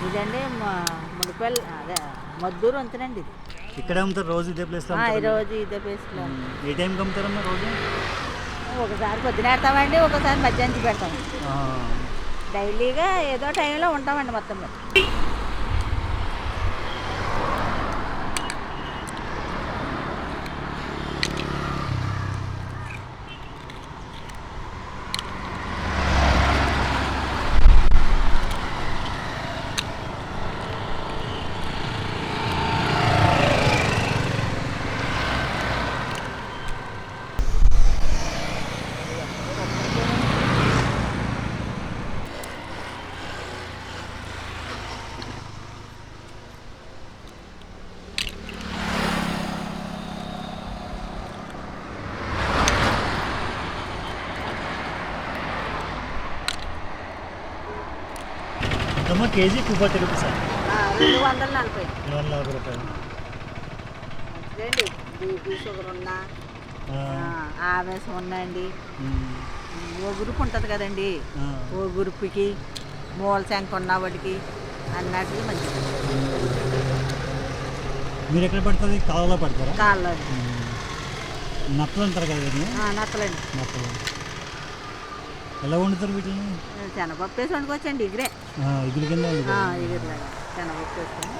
ఇదండి మునిపల్లి అదే మద్దూరు అంతేనండి ఇది. ఇక్కడ అమ్ముతారు రోజు ఇదే ప్లేస్లో? రోజు ఇదే ప్లేస్లో. ఏ టైంకి అమ్ముతారమ్మా రోజు? ఒకసారి పొద్దున పెడతామండి, ఒకసారి మధ్యాహ్నం పెడతామండి. డైలీగా ఏదో టైంలో ఉంటామండి మొత్తం మీద. అమ్మ కేజీ 240 రూపీస్. 240. 240 రూపాయలు. మంచిదండి. బీపీ షుగర్ ఉన్నా, ఆవేశం ఉన్నాయండి. ఓ గ్రూప్ ఉంటుంది కదండి, ఓ గ్రూప్కి మూల శంక ఉన్న వాడికి అన్నట్టుగా మంచిది. మీరు ఎక్కడ పడుతుంది? కాళ్ళలో పడతారా? కాళ్ళలో. నత్తలు అంటారు కదా? నత్తలండి. నత్తలు ఎలా వండుతారు వీటిని? శనగపప్పు వేసి వండుకోవచ్చండి. ఇగురే ఇగురు కింద ఇగురులాగా శనగపప్పు వేసుకొని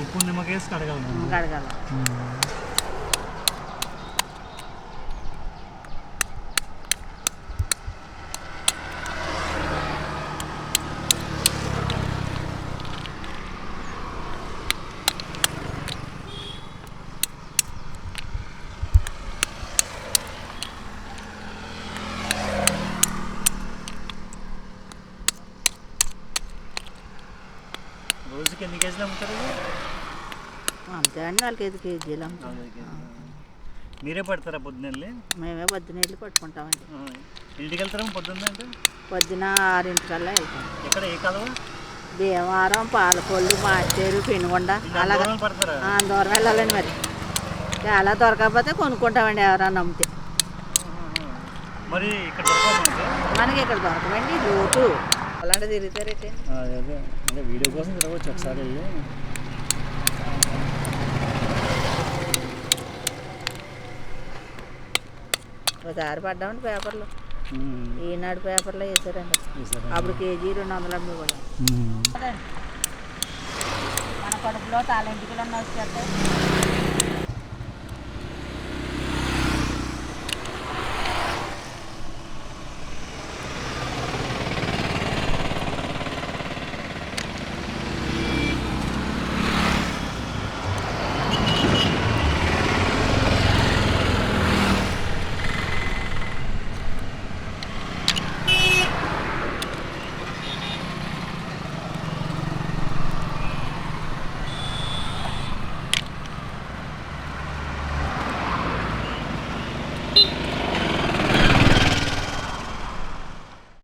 ఉప్పు నిమ్మకేసి కడగాలి. రోజుకి ఎన్ని కేజీలు అమ్ముతారు? అంతే అండి, 4-5 కేజీలు అమ్ముతాం. మీరే పడతారా పొద్దున్నెళ్ళి? మేమే పొద్దున్న వెళ్ళి పట్టుకుంటామండి. ఇంటికి వెళ్తారా పొద్దున్న? అంటే పొద్దున 6 వెళ్తాం. ఎక్కడ ఏ కాలువ? భీమవరం, పాలకొల్లు, మార్చేరు, పెనుగొండ అలాగా పడతారా? దూరం వెళ్ళాలండి. మరి చాలా దొరకకపోతే కొనుక్కుంటామండి ఎవరన్నా అమ్మితే. మరి ఇక్కడ మనకి ఇక్కడ దొరకమండి, లోటు అలాంటి తిరుగుతారైతే. అదే వీడియో కోసం తిరగవచ్చు ఒకసారి వెళ్ళి. ఒకసారి పడ్డామండి పేపర్లో, ఈనాడు పేపర్లో వేసారండి. అప్పుడు కేజీ 200 అమ్మేవాళ్ళం. మన కడుపులో తాలింటికలన్నీ వచ్చేస్తాయి.